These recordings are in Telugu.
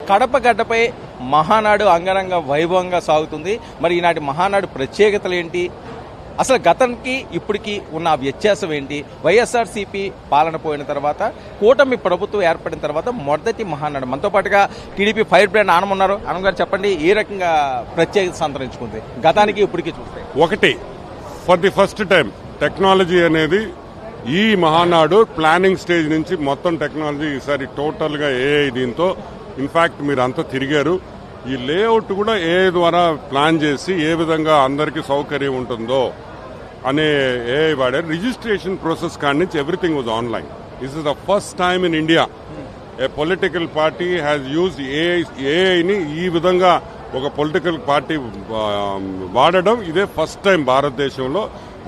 కడప గడ్డపై మహానాడు అంగరంగ వైభవంగా సాగుతుంది. మరి ఈనాటి మహానాడు ప్రత్యేకతలు ఏంటి, అసలు గతానికి ఇప్పటికీ ఉన్న వ్యత్యాసం ఏంటి, వైఎస్ఆర్సీపీ పాలన పోయిన తర్వాత కూటమి ప్రభుత్వం ఏర్పడిన తర్వాత మొదటి మహానాడు, మనతో పాటుగా టీడీపీ ఫైర్ బ్రాండ్ ఆనం ఉన్నారు. ఆనం గారు చెప్పండి, ఏ రకంగా ప్రత్యేకత సంతరించుకుంది గతానికి ఇప్పటికీ చూస్తే? ఒకటి, for the first time technology అనేది ఈ మహానాడు ప్లానింగ్ స్టేజ్ నుంచి మొత్తం టెక్నాలజీ ఈసారి టోటల్ గా ఏఐ, దీంతో ఇన్ఫాక్ట్ మీరు అంతా తిరిగారు, ఈ లేఅవుట్ కూడా ఏఐ ద్వారా ప్లాన్ చేసి ఏ విధంగా అందరికీ సౌకర్యం ఉంటుందో అనే ఏఐ వాడారు. రిజిస్ట్రేషన్ ప్రాసెస్ కాడి నుంచి everything was online. This is the first time in India A political party has used ఏఐని ఈ విధంగా ఒక పొలిటికల్ పార్టీ వాడడం ఇదే ఫస్ట్ టైం భారతదేశంలో.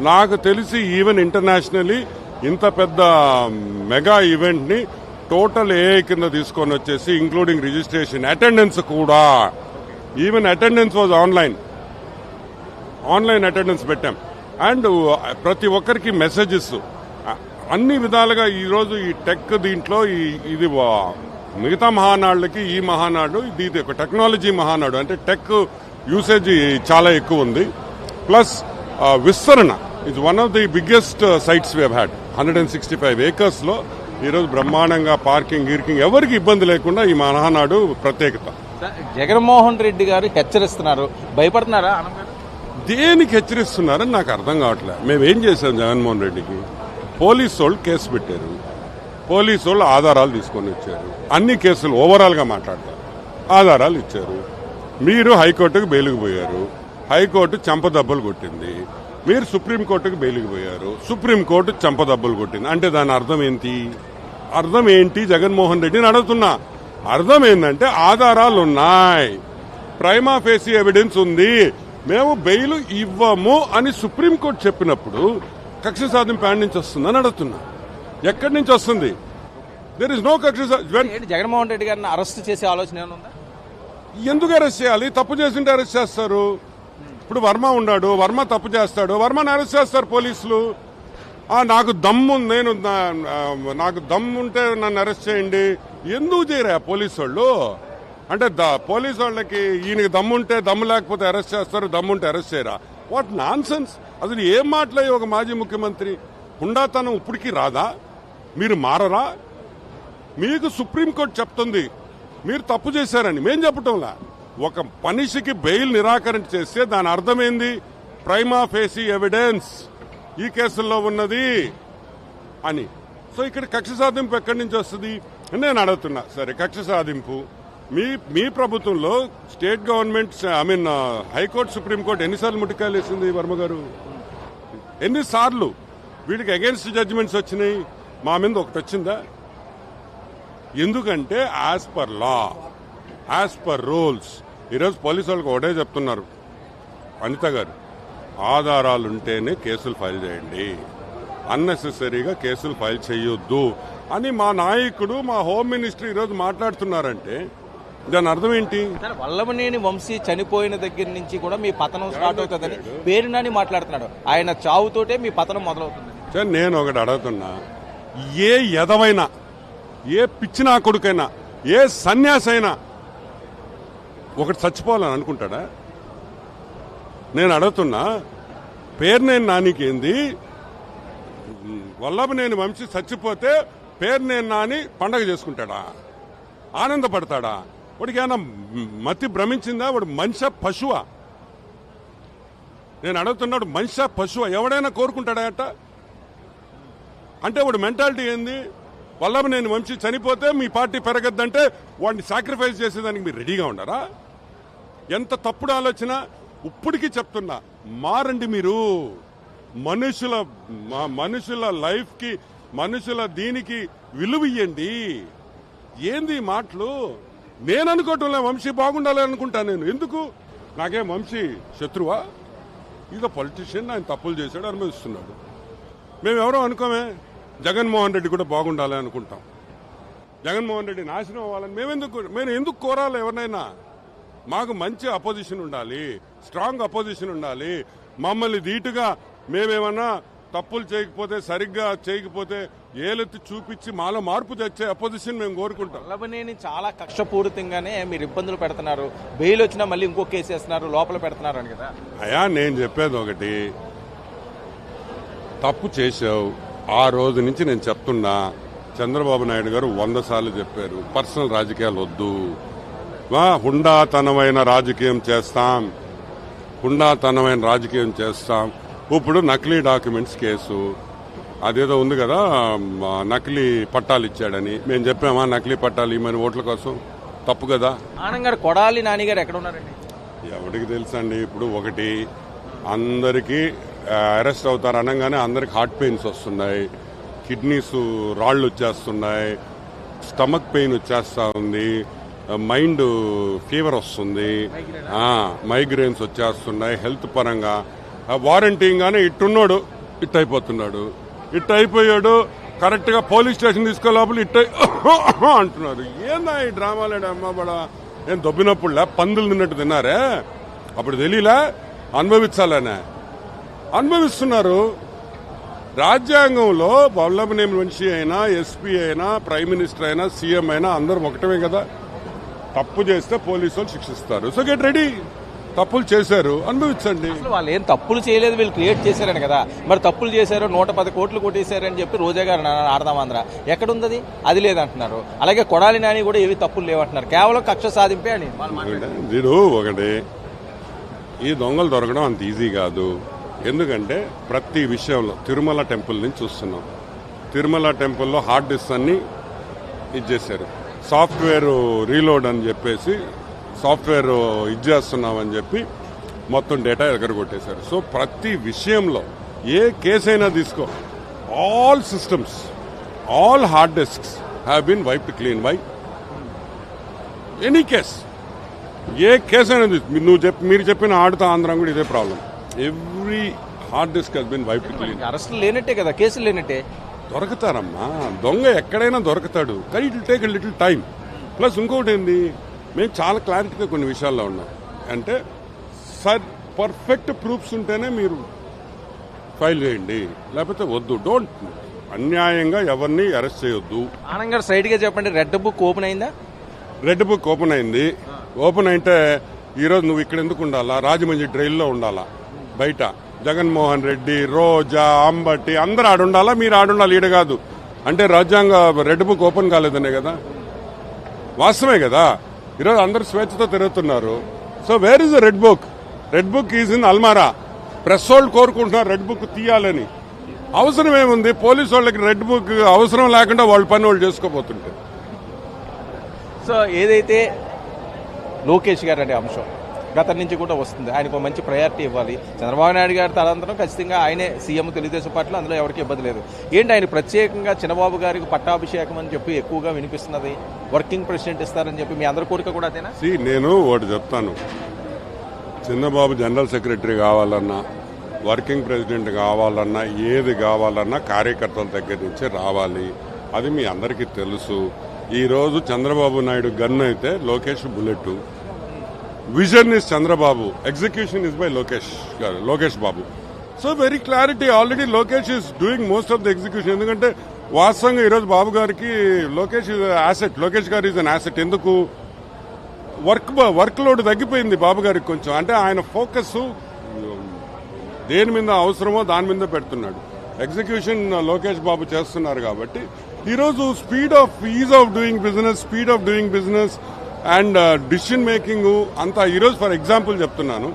నాకు తెలిసి ఈవెన్ ఇంటర్నేషనలీ ఇంత పెద్ద మెగా ఈవెంట్ ని టోటల్ ఏఐ కింద తీసుకొని వచ్చేసి ఇంక్లూడింగ్ రిజిస్ట్రేషన్, అటెండెన్స్ కూడా, even attendance was online attendance పెట్టాం. అండ్ ప్రతి ఒక్కరికి మెసేజెస్ అన్ని విధాలుగా ఈరోజు ఈ టెక్ దీంట్లో ఇది మిగతా మహానాడులకి ఈ మహానాడు ఇది ఒక టెక్నాలజీ మహానాడు. అంటే టెక్ యూసేజ్ చాలా ఎక్కువ ఉంది. ప్లస్ విస్తరణ is one of the biggest sites we had. 165 acres లో ఈరోజు బ్రహ్మాండంగా పార్కింగ్ ఎవరికి ఇబ్బంది లేకుండా ఈ మహానాడు ప్రత్యేకత. జగన్మోహన్ రెడ్డి గారు హెచ్చరిస్తున్నారు, భయపడుతున్నారా? దేనికి హెచ్చరిస్తున్నారని నాకు అర్థం కావట్లేదు. మేమేం చేశాం జగన్మోహన్ రెడ్డికి? పోలీసు వాళ్ళు కేసు పెట్టారు, పోలీసు వాళ్ళు ఆధారాలు తీసుకొని వచ్చారు, అన్ని కేసులు ఓవరాల్ గా మాట్లాడతారు, ఆధారాలు ఇచ్చారు. మీరు హైకోర్టుకు బెయిల్కి పోయారు, హైకోర్టు చంపదెబ్బలు కొట్టింది. మీరు సుప్రీంకోర్టుకు బెయిల్కి పోయారు, సుప్రీంకోర్టు చంపదెబ్బలు కొట్టింది. అంటే దాని అర్థం ఏంటి జగన్మోహన్ రెడ్డిని అడుగుతున్నా. అర్థం ఏంటంటే ఆధారాలు ఉన్నాయి, ప్రైమా ఫేసీ ఎవిడెన్స్ ఉంది, మేము బెయిల్ ఇవ్వము అని సుప్రీంకోర్టు చెప్పినప్పుడు కక్ష సాధింపు యాడ్ నుంచి వస్తుందని అడుగుతున్నా. ఎక్కడి నుంచి వస్తుంది? దేర్ ఇస్ నో కక్ష. జగన్మోహన్ రెడ్డి గారిని అరెస్ట్ చేసే ఆలోచన ఏమన్నా? ఎందుకు అరెస్ట్ చేయాలి? తప్పు చేస్తుంటే అరెస్ట్ చేస్తారు. ఇప్పుడు వర్మ ఉన్నాడు, వర్మ తప్పు చేస్తాడు, వర్మని అరెస్ట్ చేస్తారు పోలీసులు. నాకు దమ్ముంటే నన్ను అరెస్ట్ చేయండి. ఎందుకు చేయరా పోలీసు వాళ్ళు? అంటే పోలీసు వాళ్ళకి ఈయనకి దమ్ముంటే దమ్ము లేకపోతే అరెస్ట్ చేస్తారు, దమ్ముంటే అరెస్ట్ చేయరా? What non sense! అసలు ఏం మాట్లాడి ఒక మాజీ ముఖ్యమంత్రి హుండాతనం ఇప్పటికీ రాదా? మీరు మారరా? మీకు సుప్రీంకోర్టు చెప్తుంది మీరు తప్పు చేశారని, మేం చెప్పటంలా. ఒక మనిషికి బెయిల్ నిరాకరణ చేస్తే దాని అర్థమైంది ప్రైమా ఫేసీ ఎవిడెన్స్ ఈ కేసుల్లో ఉన్నది అని. సో ఇక్కడ కక్ష సాధింపు ఎక్కడి నుంచి వస్తుంది నేను అడుగుతున్నా. సరే, కక్ష సాధింపు మీ ప్రభుత్వంలో స్టేట్ గవర్నమెంట్ హైకోర్టు సుప్రీంకోర్టు ఎన్నిసార్లు ముట్టికాయలు వేసింది వర్మ గారు? ఎన్నిసార్లు వీడికి అగేన్స్ట్ జడ్జిమెంట్స్ వచ్చినాయి? మా మీద ఒకటి వచ్చిందా? ఎందుకంటే as per law, as per rules ఈరోజు పోలీసు వాళ్ళకి ఒకటే చెప్తున్నారు అనిత గారు, ఆధారాలుంటేనే కేసులు ఫైల్ చేయండి, అన్నెసెసరీగా కేసులు ఫైల్ చేయొద్దు అని మా నాయకుడు, మా హోమ్ మినిస్టర్ ఈరోజు మాట్లాడుతున్నారంటే దాని అర్థం ఏంటి? వల్లభనేని వంశీ చనిపోయిన దగ్గర నుంచి కూడా మీ పతనం స్టార్ట్ అవుతుందని పేరునని మాట్లాడుతున్నాడు. ఆయన చావుతోటే మీ పతనం మొదలవుతుంది. సార్, నేను ఒకటి అడుగుతున్నా, ఏ ఎదవైనా, ఏ పిచ్చినా కొడుకైనా, ఏ సన్యాసైనా ఒకటి చచ్చిపోవాలని అనుకుంటాడా? నేను అడుగుతున్నా, పేరునేని నానికేంది? వల్లభనేని వంశీ చచ్చిపోతే పేరునేని నాని పండగ చేసుకుంటాడా? ఆనందపడతాడా? వాడికి ఏమైనా మతి భ్రమించిందా? వాడు మనిషి పశువా? నేను అడుగుతున్నాడు, మనిషి పశువా? ఎవడైనా కోరుకుంటాడా అట? అంటే వాడు మెంటాలిటీ ఏంది? వల్లభనేని వంశీ చనిపోతే మీ పార్టీ పెరగద్దంటే వాడిని సాక్రిఫైస్ చేసేదానికి మీరు రెడీగా ఉండరా? ఎంత తప్పుడు ఆలోచన! ఇప్పటికీ చెప్తున్నా, మారండి మీరు. మనుషుల లైఫ్ కి, మనుషుల దీనికి విలువ ఇయ్యండి. ఏంది మాటలు? నేను అనుకోవటంలే వంశీ బాగుండాలి అనుకుంటా. నేను ఎందుకు? నాకేం వంశీ శత్రువా? ఇదో పొలిటీషియన్, ఆయన తప్పులు చేశాడు, అనుభవిస్తున్నాడు. మేమెవరో అనుకోమే. జగన్మోహన్ రెడ్డి కూడా బాగుండాలి అనుకుంటాం. జగన్మోహన్ రెడ్డి నాశనం అవ్వాలని మేము ఎందుకు కోరాలి ఎవరినైనా? మాకు మంచి అపోజిషన్ ఉండాలి, స్ట్రాంగ్ అపోజిషన్ ఉండాలి. మమ్మల్ని ధీటుగా మేమేమన్నా తప్పులు చేయకపోతే సరిగ్గా చేయకపోతే ఏలెత్తి చూపించి మాలో మార్పు తెచ్చే అపోజిషన్ మేము కోరుకుంటాం. వల్లభనేని చాలా కక్షపూరితంగానే మీరు ఇబ్బందులు పెడుతున్నారు, బెయిల్ వచ్చినా మళ్ళీ ఇంకో కేసు వేస్తున్నారు, లోపల పెడుతున్నారు అని కదా. అయ్యా నేను చెప్పేది ఒకటి, తప్పు చేశావు ఆ రోజు నుంచి నేను చెప్తున్నా. చంద్రబాబు నాయుడు గారు 100 సార్లు చెప్పారు, పర్సనల్ రాజకీయాలు వద్దు, హుండాతనమైన రాజకీయం చేస్తాం, హుండాతనమైన రాజకీయం చేస్తాం. ఇప్పుడు నకిలీ డాక్యుమెంట్స్ కేసు అదేదో ఉంది కదా, నకిలీ పట్టాలు ఇచ్చాడని మేము చెప్పామా? నకిలీ పట్టాలు ఇవ్వమని ఓట్ల కోసం, తప్పు కదా. ఆనంగారు కొడాలి నానిగారు ఎక్కడ ఉన్నారండి? ఎవరికి తెలుసండి. ఇప్పుడు ఒకటి, అందరికీ అరెస్ట్ అవుతారు అనగానే అందరికి హార్ట్ పెయిన్స్ వస్తున్నాయి, కిడ్నీస్ రాళ్ళు వచ్చేస్తున్నాయి, స్టమక్ పెయిన్ వచ్చేస్తా ఉంది, మైండ్ ఫీవర్ వస్తుంది, మైగ్రేన్స్ వచ్చేస్తున్నాయి. హెల్త్ పరంగా వారంటీగానే ఇట్టున్నాడు ఇట్ అయిపోతున్నాడు, ఇట్ అయిపోయాడు. కరెక్ట్ గా పోలీస్ స్టేషన్ తీసుకో లోపల ఇట్ అంటున్నారు. ఏందా ఈ డ్రామాలేడు అమ్మబడ? ఏం దొబ్బినప్పుడులే పందులు తిన్నట్టు తిన్నారే, అప్పుడు తెలియలే అనుభవించాలనే అనుభవిస్తున్నారు. రాజ్యాంగంలో వల్లభనేని వంశీ అయినా, ఎస్పీ అయినా, ప్రైమ్ మినిస్టర్ అయినా, సీఎం అయినా అందరం ఒకటమే కదా. తప్పు చేస్తే పోలీసు వాళ్ళు శిక్షిస్తారు. So get ready. తప్పులు చేశారు, అనుభవించండి. అసలు వాళ్ళు ఏం తప్పులు చేయలేదు, వీళ్ళు క్రియేట్ చేశారని కదా. మరి తప్పులు చేశారు, 110 కోట్లు కొట్టేశారని చెప్పి రోజా గారు ఆడదాం ఆంధ్ర ఎక్కడుంది? అది లేదంటున్నారు. అలాగే కొడాలి నాని కూడా ఏవి తప్పులు లేవంటున్నారు, కేవలం కక్ష సాధింపే అని. వీడు ఒకటి, ఈ దొంగలు దొరకడం అంత ఈజీ కాదు. ఎందుకంటే ప్రతి విషయంలో తిరుమల టెంపుల్ నుంచి చూస్తున్నాం. తిరుమల టెంపుల్లో హార్డ్ డిస్క్ అన్ని ఇచ్చేశారు. సాఫ్ట్వేర్ రీలోడ్ అని చెప్పేసి సాఫ్ట్వేర్ ఇచ్చేస్తున్నామని చెప్పి మొత్తం డేటా ఎగరగొట్టేశారు. సో ప్రతి విషయంలో ఏ కేసైనా తీసుకో, all systems, all hard disks have been wiped clean by any case. ఏ కేసైనా మీరు చెప్పిన ఆడుతా ఆంధ్రం కూడా ఇదే problem. Every hard disk has been wiped clean. అరెస్టులు లేనట్టే కదా, కేసులు లేనట్టే. దొరకతారమ్మా, దొంగ ఎక్కడైనా దొరకతాడు, కానీ it will take a little time. Plus ఇంకోటి ఏంది, మేము చాలా క్లారిటీగా కొన్ని విషయాల్లో ఉన్నాం. అంటే పర్ఫెక్ట్ ప్రూఫ్స్ ఉంటేనే మీరు ఫైల్ చేయండి, లేకపోతే వద్దు. డోంట్ అన్యాయంగా ఎవరిని అరెస్ట్ చేయొద్దు. ఆనంద్ గారు స్ట్రైట్ గా చెప్పండి, రెడ్ బుక్ ఓపెన్ అయిందా? రెడ్ బుక్ ఓపెన్ అయింది. ఓపెన్ అయితే ఈరోజు నువ్వు ఇక్కడ ఎందుకు ఉండాలా? రాజమండ్రి డ్రైల్లో ఉండాలా? బయట జగన్మోహన్ రెడ్డి, రోజా, అంబటి అందరూ ఆడుండాలా? మీరు ఆడుండాలి, ఈడ కాదు. అంటే రాజ్యాంగ రెడ్ బుక్ ఓపెన్ కాలేదనే కదా, వాస్తవమే కదా. ఈరోజు అందరు స్వేచ్ఛతో తిరుగుతున్నారు. So where is the red book? Red book is in అల్మారా. ప్రెస్ వాళ్ళు కోరుకుంటున్నారు రెడ్ బుక్ తీయాలని. అవసరం ఏముంది? పోలీసు వాళ్ళకి రెడ్ బుక్ అవసరం లేకుండా వాళ్ళ పని వాళ్ళు చేసుకోబోతుంటే. సో ఏదైతే లోకేష్ గారు అనే అంశం గతం నుంచి కూడా వస్తుంది, ఆయనకు మంచి ప్రయారిటీ ఇవ్వాలి. చంద్రబాబు నాయుడు గారి తదనంతరం ఖచ్చితంగా ఆయనే సీఎం తెలుగుదేశం పార్టీలో, అందులో ఎవరికి ఇబ్బంది లేదు. ఏంటి ఆయన ప్రత్యేకంగా చంద్రబాబు గారికి పట్టాభిషేకం అని చెప్పి ఎక్కువగా వినిపిస్తున్నది, వర్కింగ్ ప్రెసిడెంట్ ఇస్తారని చెప్పి మీ అందరి కోరిక కూడా అదేనా? నేను ఒకటి చెప్తాను, చంద్రబాబు జనరల్ సెక్రటరీ కావాలన్నా, వర్కింగ్ ప్రెసిడెంట్ కావాలన్నా, ఏది కావాలన్నా కార్యకర్తల దగ్గర నుంచి రావాలి. అది మీ అందరికీ తెలుసు. ఈరోజు చంద్రబాబు నాయుడు గన్ అయితే Lokesh bullet. Vision is Chandrababu, execution is by Lokesh Babu. So very clarity. Already Lokesh is doing most of the execution. ఎందుకంటే వాస్తవంగా ఈరోజు బాబు గారికి Lokesh is asset. Lokesh garu is an asset. ఎందుకు? వర్క్ లోడ్ తగ్గిపోయింది బాబు గారికి కొంచెం. అంటే ఆయన ఫోకస్ దేని మీద అవసరమో దాని మీద పెడుతున్నాడు. ఎగ్జిక్యూషన్ లోకేష్ బాబు చేస్తున్నారు కాబట్టి ఈరోజు is of doing business and decision making అంతా. ఈరోజు ఫర్ ఎగ్జాంపుల్ చెప్తున్నాను,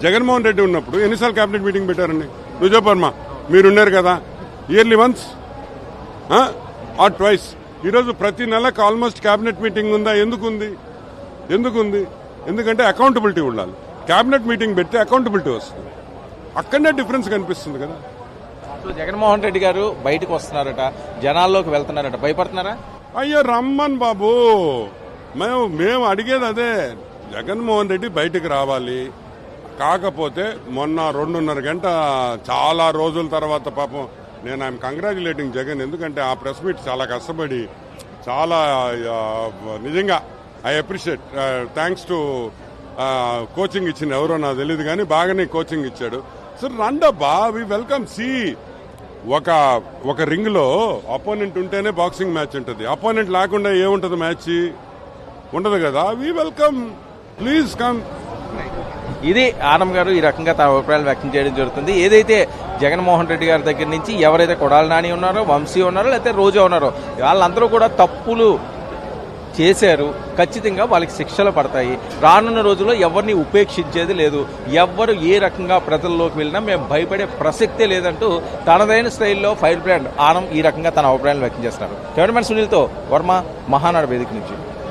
జగన్మోహన్ రెడ్డి ఉన్నప్పుడు ఎన్నిసార్లు కేబినెట్ మీటింగ్ పెట్టారండి? నువ్వు చెప్పమ్మా, మీరున్నారు కదా. Yearly once or twice. ఈరోజు ప్రతి నెలకు ఆల్మోస్ట్ కేబినెట్ మీటింగ్ ఉందా? ఎందుకుంది? ఎందుకంటే అకౌంటబిలిటీ ఉండాలి. కేబినెట్ మీటింగ్ పెడితే అకౌంటబిలిటీ వస్తుంది. అక్కడనే డిఫరెన్స్ కనిపిస్తుంది కదా. జగన్మోహన్ రెడ్డి గారు బయటకు వస్తున్నారట, జనాల్లోకి వెళ్తున్నారట, భయపడుతున్నారా? అయ్యో రమ్మన్ బాబు, మేము అడిగేది అదే. జగన్మోహన్ రెడ్డి బయటకు రావాలి. కాకపోతే మొన్న 2.5 గంట చాలా రోజుల తర్వాత పాపం నేను ఐఎమ్ కంగ్రాచులేటింగ్ జగన్. ఎందుకంటే ఆ ప్రెస్ మీట్ చాలా కష్టపడి, చాలా నిజంగా I appreciate. Thanks to coaching ఇచ్చిన ఎవరో నాకు తెలియదు కానీ బాగానే కోచింగ్ ఇచ్చాడు. సో రండబ్బా, వి వెల్కమ్. సి ఒక రింగ్ లో అపోనెంట్ ఉంటేనే బాక్సింగ్ మ్యాచ్ ఉంటుంది. అపోనెంట్ లేకుండా ఏముంటది మ్యాచ్? ఉండదు కదా. We welcome, please come. ఇది ఆనం గారు ఈ రకంగా తన అభిప్రాయాలు వ్యక్తం చేయడం జరుగుతుంది. ఏదైతే జగన్మోహన్ రెడ్డి గారి దగ్గర నుంచి ఎవరైతే కొడాలి నాని ఉన్నారో, వంశీ ఉన్నారో, లేకపోతే రోజా ఉన్నారో, వాళ్ళందరూ కూడా తప్పులు చేశారు, ఖచ్చితంగా వాళ్ళకి శిక్షలు పడతాయి. రానున్న రోజుల్లో ఎవరిని ఉపేక్షించేది లేదు. ఎవ్వరు ఏ రకంగా ప్రజల్లోకి వెళ్ళినా మేము భయపడే ప్రసక్తే లేదంటూ తనదైన స్టైల్లో ఫైర్ బ్రాండ్ ఆనం ఈ రకంగా తన అభిప్రాయాలు వ్యక్తం చేస్తున్నారు. కెమెరామెన్ సునీల్తో వర్మ, మహానాడు వేదిక నుంచి.